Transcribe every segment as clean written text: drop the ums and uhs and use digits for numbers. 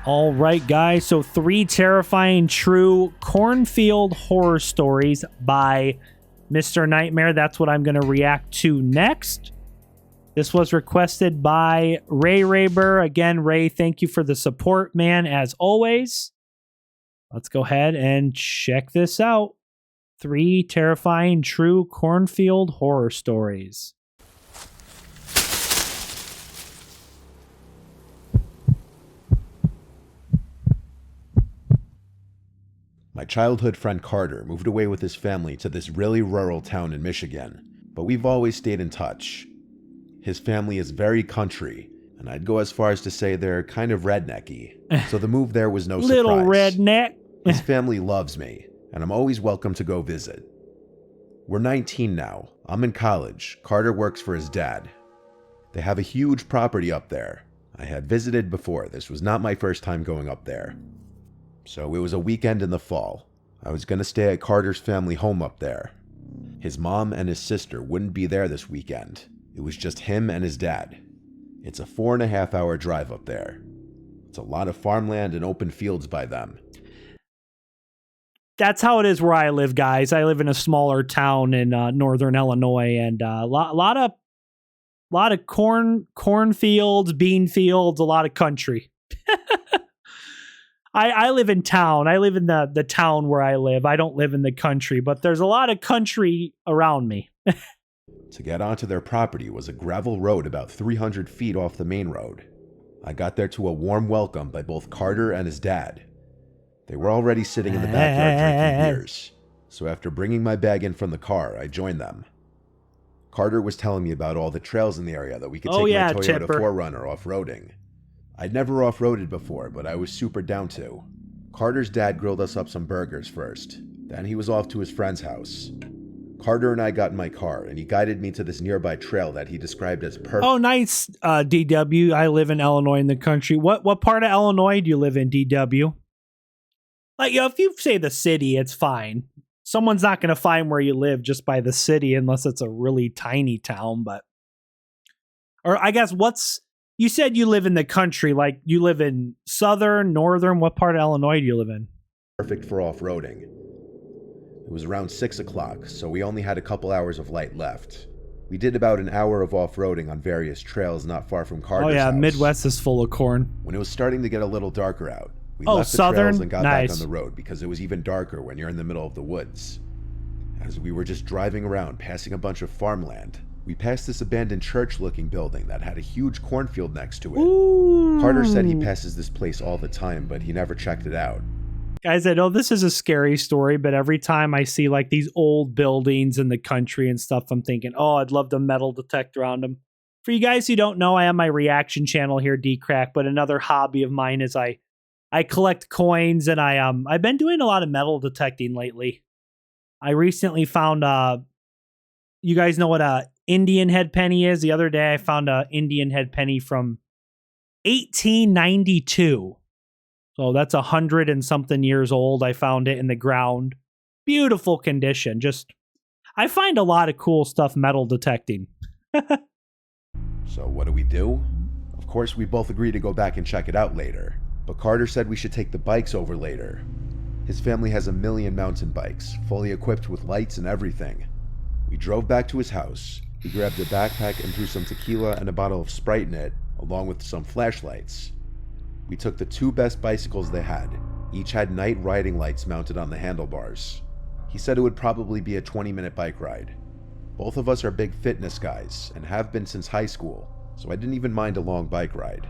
All right, guys. So 3 terrifying true Cornfield horror stories by Mr. Nightmare. That's what I'm going to react to next. This was requested by Ray Rayber. Again, Ray, thank you for the support, man, as always. Let's go ahead and check this out. 3 terrifying true Cornfield horror stories. My childhood friend Carter moved away with his family to this really rural town in Michigan, but we've always stayed in touch. His family is very country, and I'd go as far as to say they're kind of rednecky, so the move there was no surprise. Little redneck. His family loves me, and I'm always welcome to go visit. We're 19 now. I'm in college. Carter works for his dad. They have a huge property up there. I had visited before. This was not my first time going up there. So it was a weekend in the fall. I was going to stay at Carter's family home up there. His mom and his sister wouldn't be there this weekend. It was just him and his dad. It's a 4.5-hour drive up there. It's a lot of farmland and open fields by them. That's how it is where I live, guys. I live in a smaller town in northern Illinois, and a lot of cornfields, bean fields, a lot of country. I live in town. I live in the town where I live. I don't live in the country, but there's a lot of country around me. To get onto their property was a gravel road about 300 feet off the main road. I got there to a warm welcome by both Carter and his dad. They were already sitting in the backyard drinking beers, so after bringing my bag in from the car, I joined them. Carter was telling me about all the trails in the area that we could take my Toyota Tipper. 4Runner off-roading. I'd never off-roaded before, but I was super down to. Carter's dad grilled us up some burgers first. Then he was off to his friend's house. Carter and I got in my car, and he guided me to this nearby trail that he described as perfect. Oh, nice, DW. I live in Illinois in the country. What part of Illinois do you live in, DW? Like, if you say the city, it's fine. Someone's not going to find where you live just by the city unless it's a really tiny town, but... Or I guess you said you live in the country, like you live in southern, northern, what part of Illinois do you live in? Perfect for off-roading. It was around 6 o'clock, so we only had a couple hours of light left. We did about an hour of off-roading on various trails not far from Carter's house. Midwest is full of corn. When it was starting to get a little darker out, we left the trails and got back on the road because it was even darker when you're in the middle of the woods. As we were just driving around, passing a bunch of farmland, we passed this abandoned church-looking building that had a huge cornfield next to it. Ooh. Carter said he passes this place all the time, but he never checked it out. Guys, I know this is a scary story, but every time I see like these old buildings in the country and stuff, I'm thinking, oh, I'd love to metal detect around them. For you guys who don't know, I have my reaction channel here, DKRACK, but another hobby of mine is I collect coins, and I've been doing a lot of metal detecting lately. I recently found you guys know what a Indian head penny is? The other day I found a Indian head penny from 1892. So that's 100 and something years old. I found it in the ground. Beautiful condition. I find a lot of cool stuff metal detecting. So what do? Of course, we both agreed to go back and check it out later. But Carter said we should take the bikes over later. His family has 1 million mountain bikes, fully equipped with lights and everything. We drove back to his house. He grabbed a backpack and threw some tequila and a bottle of Sprite in it, along with some flashlights. We took the 2 best bicycles they had. Each had night riding lights mounted on the handlebars. He said it would probably be a 20-minute bike ride. Both of us are big fitness guys and have been since high school, so I didn't even mind a long bike ride.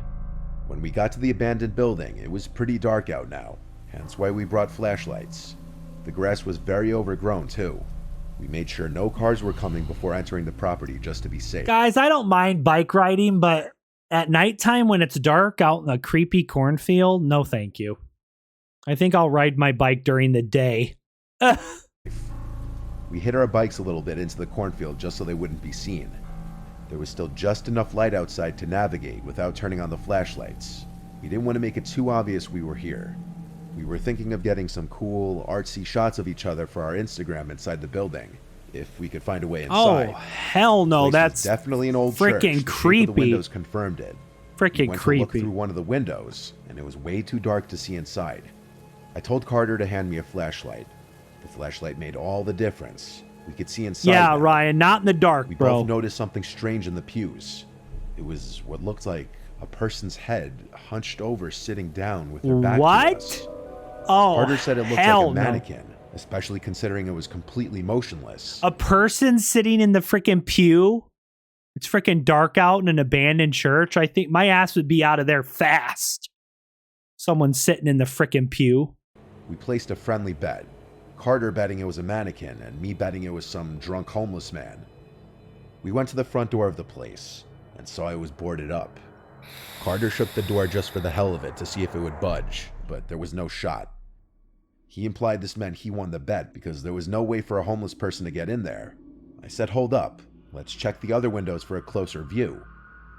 When we got to the abandoned building, it was pretty dark out now, hence why we brought flashlights. The grass was very overgrown too. We made sure no cars were coming before entering the property just to be safe. Guys, I don't mind bike riding, but at nighttime when it's dark out in a creepy cornfield, no thank you. I think I'll ride my bike during the day. We hid our bikes a little bit into the cornfield just so they wouldn't be seen. There was still just enough light outside to navigate without turning on the flashlights. We didn't want to make it too obvious we were here. We were thinking of getting some cool, artsy shots of each other for our Instagram inside the building, if we could find a way inside. Oh, hell no, that's definitely an old freaking church. creepy. The windows confirmed it. Freaking went to look creepy. through one of the windows, and it was way too dark to see inside. I told Carter to hand me a flashlight. The flashlight made all the difference. We could see inside. Yeah, now. Ryan, not in the dark, We bro. both noticed something strange in the pews. It was what looked like a person's head hunched over, sitting down with their back to us. Oh, Carter said it looked hell like a no. mannequin, especially considering it was completely motionless. A person sitting in the freaking pew? It's freaking dark out in an abandoned church. I think my ass would be out of there fast. Someone sitting in the freaking pew. We placed a friendly bet. Carter betting it was a mannequin, and me betting it was some drunk homeless man. We went to the front door of the place, and saw it was boarded up. Carter shook the door just for the hell of it to see if it would budge, but there was no shot. He implied this meant he won the bet because there was no way for a homeless person to get in there. I said, hold up, let's check the other windows for a closer view.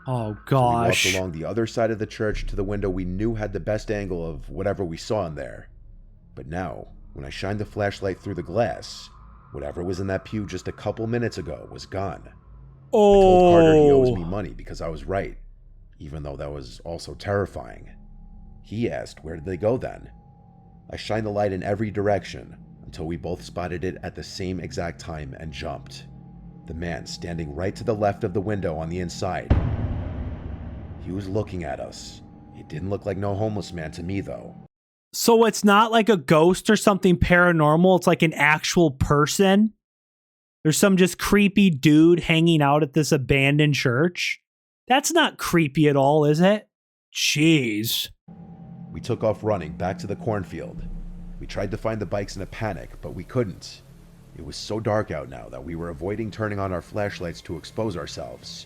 Oh, So gosh. we walked along the other side of the church to the window we knew had the best angle of whatever we saw in there. But now, when I shined the flashlight through the glass, whatever was in that pew just a couple minutes ago was gone. I told Carter he owes me money because I was right, even though that was also terrifying. He asked, where did they go then? I shined the light in every direction until we both spotted it at the same exact time and jumped. The man standing right to the left of the window on the inside. He was looking at us. It didn't look like no homeless man to me, though. So it's not like a ghost or something paranormal. It's like an actual person. There's some just creepy dude hanging out at this abandoned church. That's not creepy at all, is it? Jeez. We took off running back to the cornfield. We tried to find the bikes in a panic, but we couldn't. It was so dark out now that we were avoiding turning on our flashlights to expose ourselves.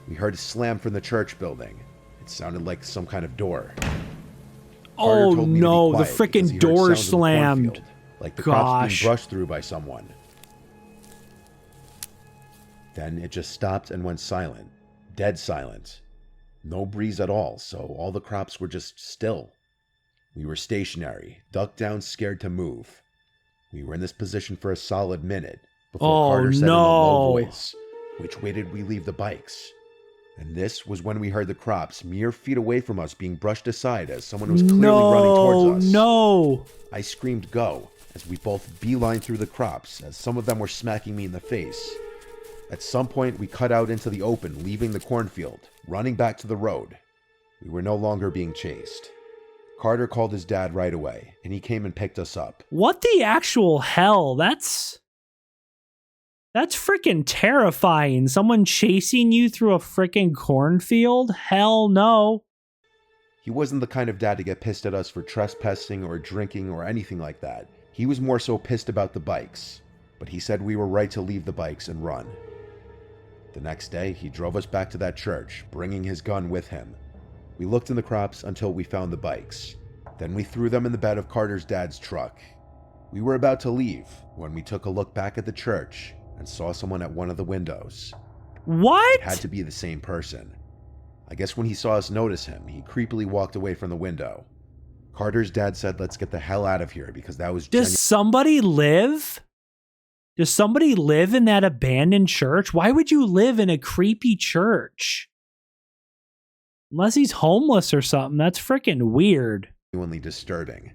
We heard a slam from the church building. It sounded like some kind of door. Carter Oh told me to be no, the quiet because he freaking heard door sounds in the slammed. cornfield, like the crops Gosh. being brushed through by someone. Then it just stopped and went silent. Dead silent. No breeze at all, so all the crops were just still. We were stationary, ducked down, scared to move. We were in this position for a solid minute before Oh, Carter said in a low no. voice, "Which way did we leave the bikes?" And this was when we heard the crops mere feet away from us being brushed aside as someone was clearly running towards us. No. I screamed go as we both beelined through the crops as some of them were smacking me in the face. At some point, we cut out into the open, leaving the cornfield, running back to the road. We were no longer being chased. Carter called his dad right away, and he came and picked us up. What the actual hell? That's freaking terrifying. Someone chasing you through a freaking cornfield? Hell no. He wasn't the kind of dad to get pissed at us for trespassing or drinking or anything like that. He was more so pissed about the bikes, but he said we were right to leave the bikes and run. The next day, he drove us back to that church, bringing his gun with him. We looked in the crops until we found the bikes. Then we threw them in the bed of Carter's dad's truck. We were about to leave when we took a look back at the church and saw someone at one of the windows. What? It had to be the same person. I guess when he saw us notice him, he creepily walked away from the window. Carter's dad said, "Let's get the hell out of here," because that was Does somebody live? Does somebody live in that abandoned church? Why would you live in a creepy church? Unless he's homeless or something. That's freaking weird. genuinely disturbing.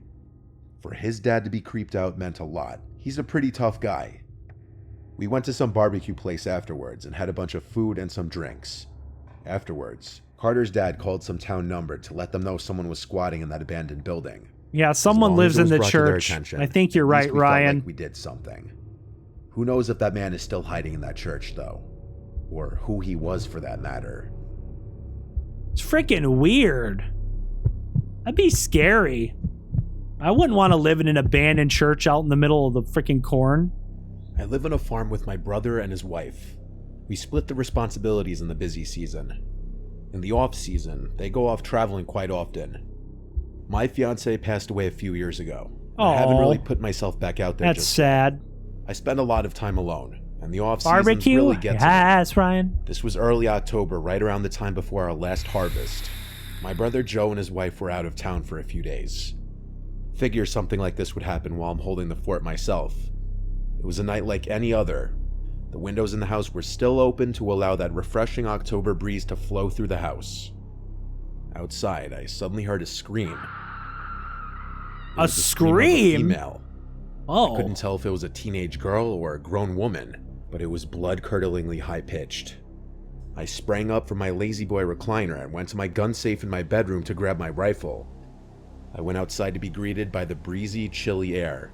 For his dad to be creeped out meant a lot. He's a pretty tough guy. We went to some barbecue place afterwards and had a bunch of food and some drinks. Afterwards, Carter's dad called some town number to let them know someone was squatting in that abandoned building. Yeah, someone As long lives as it in was the brought to their church. attention, I think you're at least right, we felt Ryan. like we did something. Who knows if that man is still hiding in that church, though? Or who he was, for that matter. It's freaking weird. That'd be scary. I wouldn't want to live in an abandoned church out in the middle of the freaking corn. I live on a farm with my brother and his wife. We split the responsibilities in the busy season. In the off-season, they go off traveling quite often. My fiancé passed away a few years ago. I haven't really put myself back out there That's just sad. I spend a lot of time alone, and the off-season Barbecue? really gets me. Yes, Ryan. This was early October, right around the time before our last harvest. My brother Joe and his wife were out of town for a few days. Figure something like this would happen while I'm holding the fort myself. It was a night like any other. The windows in the house were still open to allow that refreshing October breeze to flow through the house. Outside, I suddenly heard a scream. It A was the scream of a scream? female. Oh. I couldn't tell if it was a teenage girl or a grown woman, but it was blood-curdlingly high-pitched. I sprang up from my lazy boy recliner and went to my gun safe in my bedroom to grab my rifle. I went outside to be greeted by the breezy, chilly air.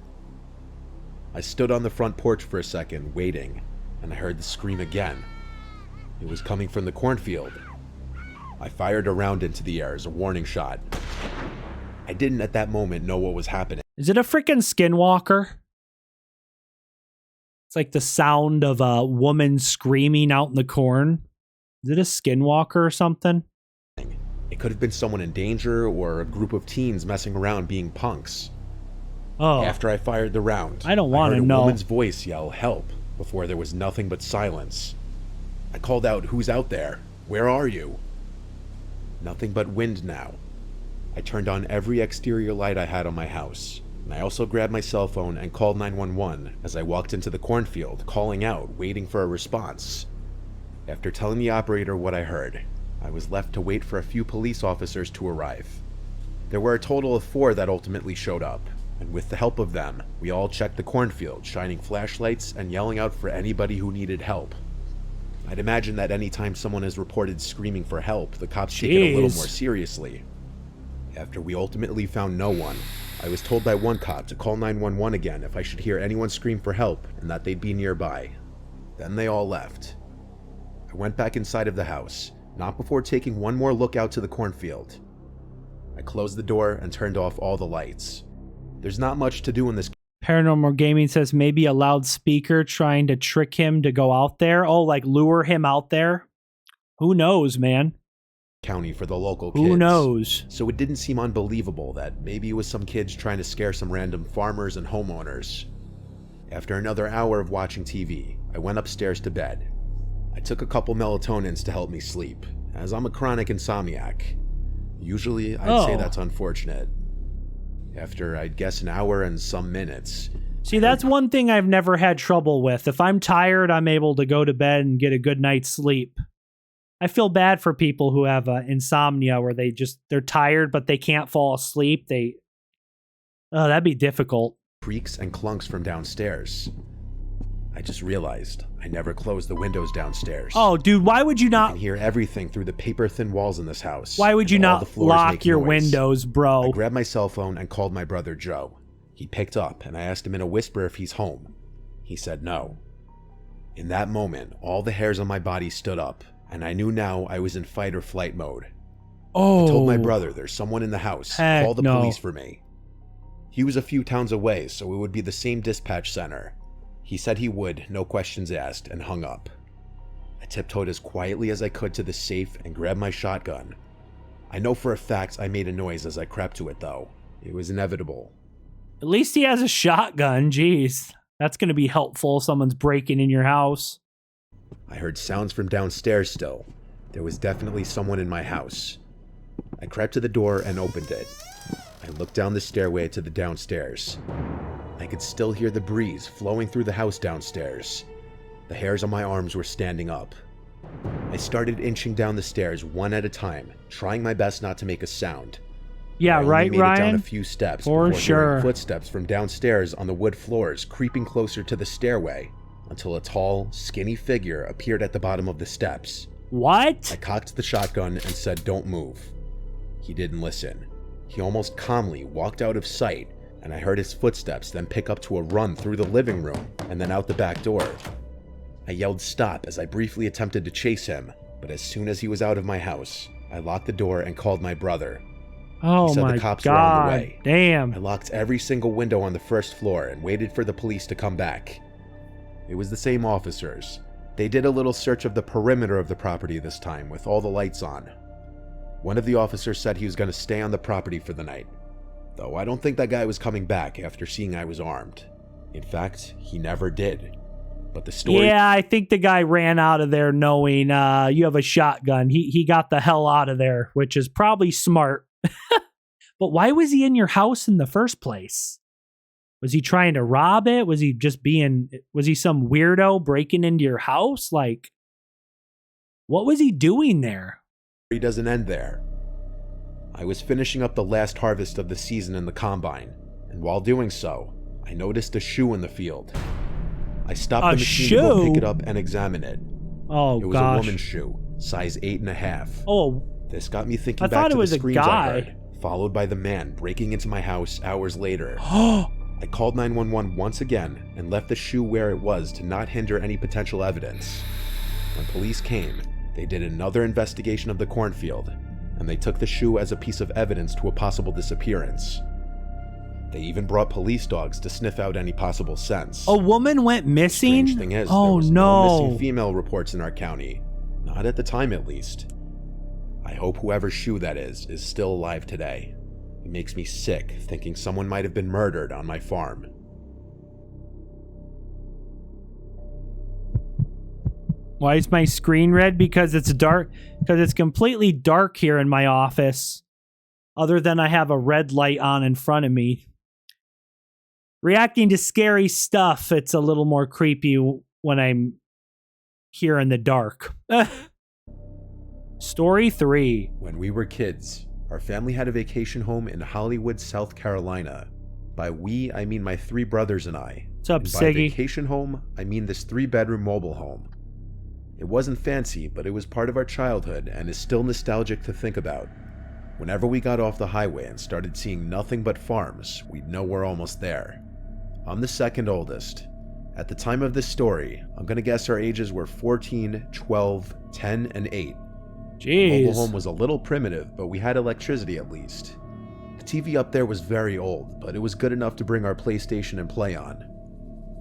I stood on the front porch for a second, waiting, and I heard the scream again. It was coming from the cornfield. I fired a round into the air as a warning shot. I didn't at that moment know what was happening. Is it a freaking skinwalker? It's like the sound of a woman screaming out in the corn. Is it a skinwalker or something? It could have been someone in danger or a group of teens messing around being punks. Oh. After I fired the round, I don't want to heard know. a woman's voice yell, "Help," before there was nothing but silence. I called out, "Who's out there? Where are you?" Nothing but wind now. I turned on every exterior light I had on my house, and I also grabbed my cell phone and called 911 as I walked into the cornfield, calling out, waiting for a response. After telling the operator what I heard, I was left to wait for a few police officers to arrive. There were a total of 4 that ultimately showed up, and with the help of them, we all checked the cornfield, shining flashlights and yelling out for anybody who needed help. I'd imagine that anytime someone is reported screaming for help, the cops take it a little more seriously. After we ultimately found no one, I was told by one cop to call 911 again if I should hear anyone scream for help and that they'd be nearby. Then they all left. I went back inside of the house, not before taking one more look out to the cornfield. I closed the door and turned off all the lights. There's not much to do in this. Paranormal Gaming says maybe a loudspeaker trying to trick him to go out there. Oh, like lure him out there? Who knows, man? County for the local kids. Who knows? So it didn't seem unbelievable that maybe it was some kids trying to scare some random farmers and homeowners. After another hour of watching TV, I went upstairs to bed. I took a couple melatonins to help me sleep, as I'm a chronic insomniac. Usually, I'd say that's unfortunate. After, I'd guess, an hour and some minutes. See, that's one thing I've never had trouble with. If I'm tired, I'm able to go to bed and get a good night's sleep. I feel bad for people who have insomnia where they're tired, but they can't fall asleep. That'd be difficult. Creaks and clunks from downstairs. I just realized I never closed the windows downstairs. Oh, dude, why would you not? You can hear everything through the paper-thin walls in this house. Why would you not lock your windows, bro? I grabbed my cell phone and called my brother Joe. He picked up, and I asked him in a whisper if he's home. He said no. In that moment, all the hairs on my body stood up, and I knew now I was in fight or flight mode. Oh. I told my brother there's someone in the house. Call the police for me. He was a few towns away, so it would be the same dispatch center. He said he would, no questions asked, and hung up. I tiptoed as quietly as I could to the safe and grabbed my shotgun. I know for a fact I made a noise as I crept to it, though. It was inevitable. At least he has a shotgun. Jeez. That's going to be helpful if someone's breaking in your house. I heard sounds from downstairs still. There was definitely someone in my house. I crept to the door and opened it. I looked down the stairway to the downstairs. I could still hear the breeze flowing through the house downstairs. The hairs on my arms were standing up. I started inching down the stairs one at a time, trying my best not to make a sound. Yeah, right, made it down Ryan? a few steps For before sure. hearing footsteps from downstairs on the wood floors creeping closer to the stairway until a tall, skinny figure appeared at the bottom of the steps. What? I cocked the shotgun and said, "Don't move." He didn't listen. He almost calmly walked out of sight, and I heard his footsteps then pick up to a run through the living room and then out the back door. I yelled stop as I briefly attempted to chase him, but as soon as he was out of my house, I locked the door and called my brother. Oh He said my the cops were on the God. way. Damn. I locked every single window on the first floor and waited for the police to come back. It was the same officers. They did a little search of the perimeter of the property this time with all the lights on. One of the officers said he was going to stay on the property for the night, though I don't think that guy was coming back after seeing I was armed. In fact, he never did. But the story... Yeah, I think the guy ran out of there knowing you have a shotgun. He got the hell out of there, which is probably smart. But why was he in your house in the first place? Was he trying to rob it? Was he some weirdo breaking into your house? Like, what was he doing there? Doesn't end there. I was finishing up the last harvest of the season in the combine, and while doing so, I noticed a shoe in the field. I stopped the machine to go pick it up and examine it. Oh, it was a woman's shoe, size 8.5. Oh, this got me thinking back to the screams I heard, followed by the man breaking into my house hours later. I called 911 once again and left the shoe where it was to not hinder any potential evidence. When police came, they did another investigation of the cornfield, and they took the shoe as a piece of evidence to a possible disappearance. They even brought police dogs to sniff out any possible scents. A woman went missing? Strange thing is, there was no missing female reports in our county. Not at the time, at least. I hope whoever's shoe that is still alive today. It makes me sick thinking someone might have been murdered on my farm. Why is my screen red? Because it's dark. Because it's completely dark here in my office. Other than I have a red light on in front of me. Reacting to scary stuff, it's a little more creepy when I'm here in the dark. Story 3. When we were kids, our family had a vacation home in Hollywood, South Carolina. By we, I mean my 3 brothers and I. What's up, and by Siggy? vacation home, I mean this 3-bedroom mobile home. It wasn't fancy, but it was part of our childhood and is still nostalgic to think about. Whenever we got off the highway and started seeing nothing but farms, we'd know we're almost there. I'm the second oldest. At the time of this story, I'm gonna guess our ages were 14, 12, 10, and 8. Jeez. The mobile home was a little primitive, but we had electricity at least. The TV up there was very old, but it was good enough to bring our PlayStation and play on.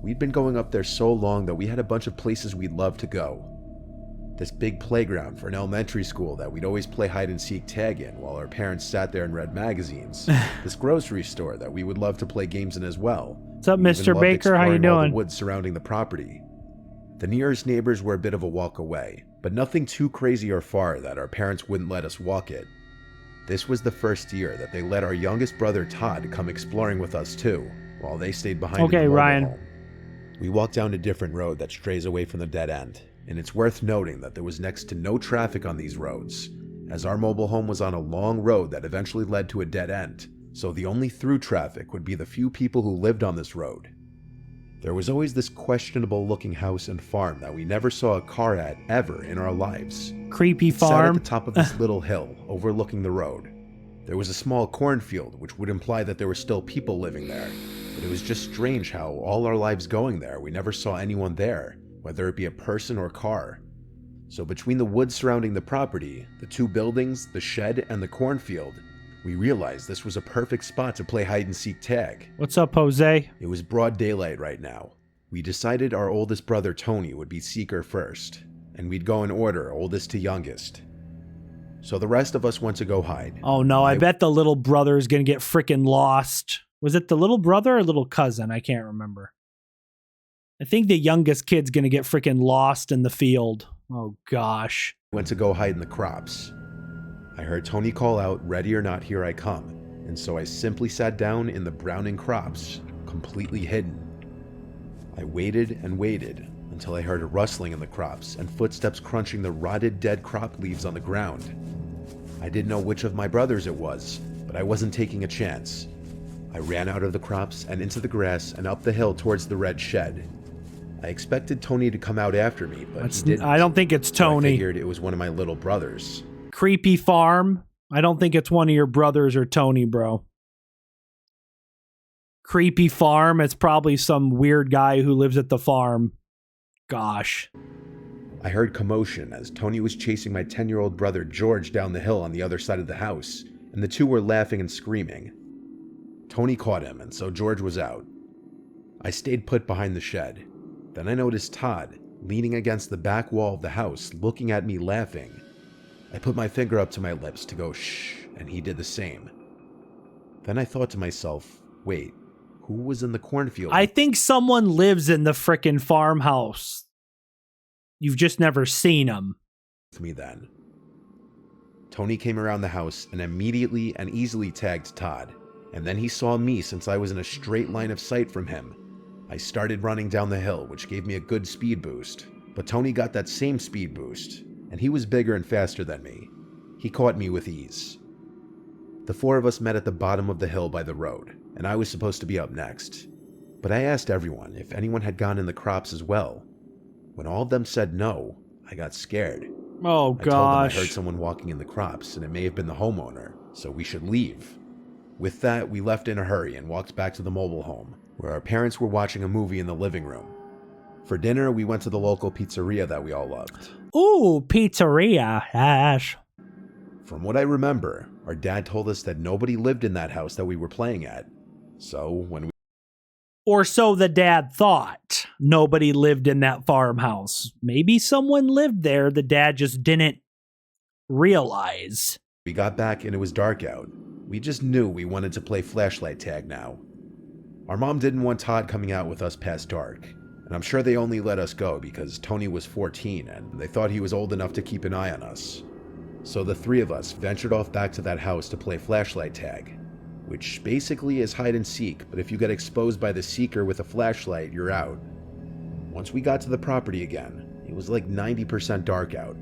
We'd been going up there so long that we had a bunch of places we'd love to go. This big playground for an elementary school that we'd always play hide and seek tag in while our parents sat there and read magazines. This grocery store that we would love to play games in as well. What's up, Mr. Baker? How you doing? All the woods surrounding the property. The nearest neighbors were a bit of a walk away, but nothing too crazy or far that our parents wouldn't let us walk it. This was the first year that they let our youngest brother Todd come exploring with us too, while they stayed behind in the mobile Ryan. home. We walked down a different road that strays away from the dead end, and it's worth noting that there was next to no traffic on these roads, as our mobile home was on a long road that eventually led to a dead end, so the only through traffic would be the few people who lived on this road. There was always this questionable looking house and farm that we never saw a car at ever in our lives. Creepy It sat farm. at the top of this little hill overlooking the road. There was a small cornfield, which would imply that there were still people living there, but it was just strange how all our lives going there we never saw anyone there, whether it be a person or car. So between the woods surrounding the property, the 2 buildings, the shed, and the cornfield, we realized this was a perfect spot to play hide and seek tag. What's up, Jose? It was broad daylight right now. We decided our oldest brother Tony would be seeker first, and we'd go in order, oldest to youngest. So the rest of us went to go hide. Oh no, I bet the little brother is gonna get freaking lost. Was it the little brother or little cousin? I can't remember. I think the youngest kid's gonna get freaking lost in the field. Oh gosh. Went to go hide in the crops. I heard Tony call out, "Ready or not, here I come," and so I simply sat down in the browning crops, completely hidden. I waited and waited until I heard a rustling in the crops and footsteps crunching the rotted dead crop leaves on the ground. I didn't know which of my brothers it was, but I wasn't taking a chance. I ran out of the crops and into the grass and up the hill towards the red shed. I expected Tony to come out after me, but he didn't. I don't think it's Tony. So I figured it was one of my little brothers. Creepy farm. I don't think it's one of your brothers or Tony, bro. Creepy farm. It's probably some weird guy who lives at the farm. Gosh. I heard commotion as Tony was chasing my 10-year-old brother George down the hill on the other side of the house, and the 2 were laughing and screaming. Tony caught him, and so George was out. I stayed put behind the shed. Then I noticed Todd leaning against the back wall of the house, looking at me laughing. I put my finger up to my lips to go shh, and he did the same. Then I thought to myself, wait, who was in the cornfield? I think someone lives in the frickin' farmhouse. You've just never seen him. With me then. Tony came around the house and immediately and easily tagged Todd, and then he saw me since I was in a straight line of sight from him. I started running down the hill, which gave me a good speed boost, but Tony got that same speed boost, and he was bigger and faster than me. He caught me with ease. The four of us met at the bottom of the hill by the road, and I was supposed to be up next. But I asked everyone if anyone had gone in the crops as well. When all of them said no, I got scared. Oh, I told them I gosh. heard someone walking in the crops, and it may have been the homeowner, so we should leave. With that, we left in a hurry and walked back to the mobile home, where our parents were watching a movie in the living room. For dinner, we went to the local pizzeria that we all loved. Ooh, pizzeria. Ash. From what I remember, our dad told us that nobody lived in that house that we were playing at. So when we Or so the dad thought. Nobody lived in that farmhouse. Maybe someone lived there. The dad just didn't realize. got back and it was dark out, we just knew we wanted to play flashlight tag now. Our mom didn't want Todd coming out with us past dark, and I'm sure they only let us go because Tony was 14 and they thought he was old enough to keep an eye on us. So the three of us ventured off back to that house to play flashlight tag, which basically is hide and seek, but if you get exposed by the seeker with a flashlight, you're out. Once we got to the property again, it was like 90% dark out.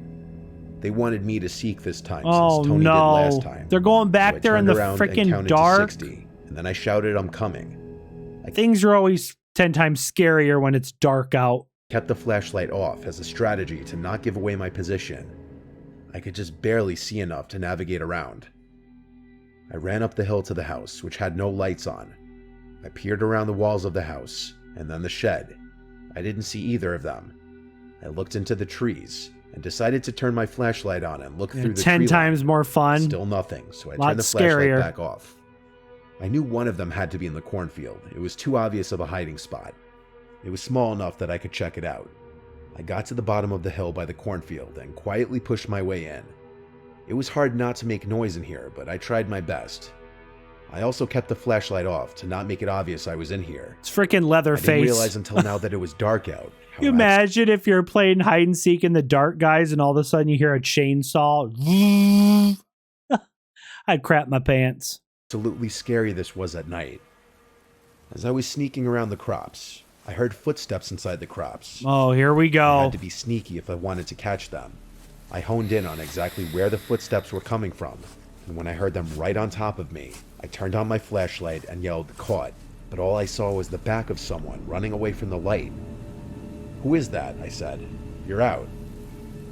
They wanted me to seek this time since Tony did last time. They're going back So I there in turned the around and freaking counted to dark. 60, and then I shouted, "I'm coming." Things are always 10 times scarier when it's dark out. Kept the flashlight off as a strategy to not give away my position. I could just barely see enough to navigate around. I ran up the hill to the house, which had no lights on. I peered around the walls of the house, and then the shed. I didn't see either of them. I looked into the trees, and decided to turn my flashlight on and look through the 10 tree times line. more fun. Still nothing, so I Lot turned the flashlight scarier. back off. I knew one of them had to be in the cornfield. It was too obvious of a hiding spot. It was small enough that I could check it out. I got to the bottom of the hill by the cornfield and quietly pushed my way in. It was hard not to make noise in here, but I tried my best. I also kept the flashlight off to not make it obvious I was in here. It's freaking I Leatherface. didn't realize until now that it was dark out. You imagine if you're playing hide and seek in the dark, guys, and all of a sudden you hear a chainsaw. I'd crap my pants. Absolutely scary this was at night. As I was sneaking around the crops, I heard footsteps inside the crops. Oh, here we I go. had to be sneaky if I wanted to catch them. I honed in on exactly where the footsteps were coming from, and when I heard them right on top of me, I turned on my flashlight and yelled, "Caught," but all I saw was the back of someone running away from the light. "Who is that?" I said. "You're out."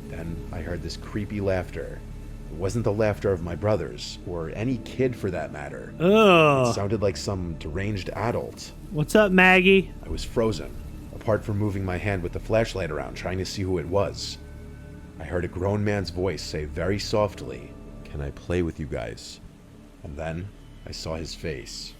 Then I heard this creepy laughter. It wasn't the laughter of my brothers, or any kid for that matter. It Ugh. sounded like some deranged adult. What's up, Maggie? I was frozen, apart from moving my hand with the flashlight around trying to see who it was. I heard a grown man's voice say very softly, "Can I play with you guys?" And then I saw his face.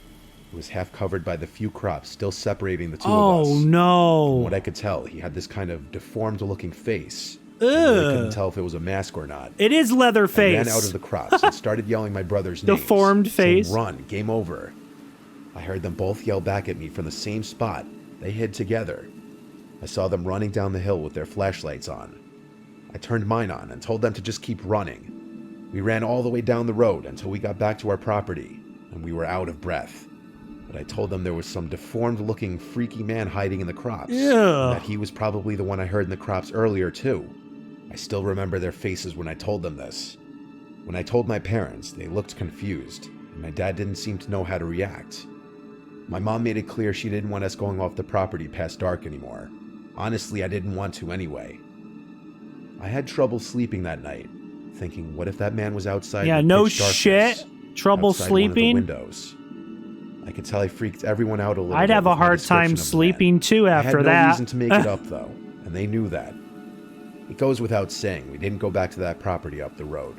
It was half covered by the few crops still separating the two of us. Oh, From no. what I could tell, he had this kind of deformed looking face. I really couldn't Ugh. tell if it was a mask or not. It is I Leatherface. ran out of the crops and started yelling my brother's names. Deformed saying, face. "Run, game over." I heard them both yell back at me from the same spot. They hid together. I saw them running down the hill with their flashlights on. I turned mine on and told them to just keep running. We ran all the way down the road until we got back to our property, and we were out of breath. But I told them there was some deformed-looking, freaky man hiding in the crops, and Ugh. that he was probably the one I heard in the crops earlier, too. I still remember their faces when I told them this. When I told my parents, they looked confused, and my dad didn't seem to know how to react. My mom made it clear she didn't want us going off the property past dark anymore. Honestly, I didn't want to anyway. I had trouble sleeping that night, thinking, what if that man was outside? Yeah, in no pitch darkness, shit. Trouble outside one of the sleeping. windows? I could tell I freaked everyone out a little I'd bit have a with my hard description time of the man. sleeping too I after had no that. reason to make it up, though, and they knew that. It goes without saying, we didn't go back to that property up the road.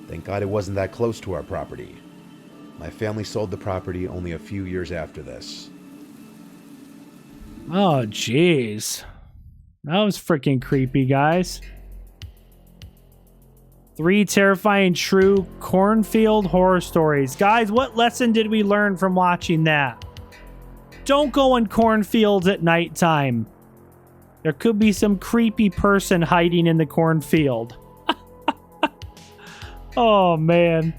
Thank God it wasn't that close to our property. My family sold the property only a few years after this. Oh, jeez. That was freaking creepy, guys. 3 terrifying true Cornfield horror stories. Guys, what lesson did we learn from watching that? Don't go in cornfields at nighttime. There could be some creepy person hiding in the cornfield. Oh, man.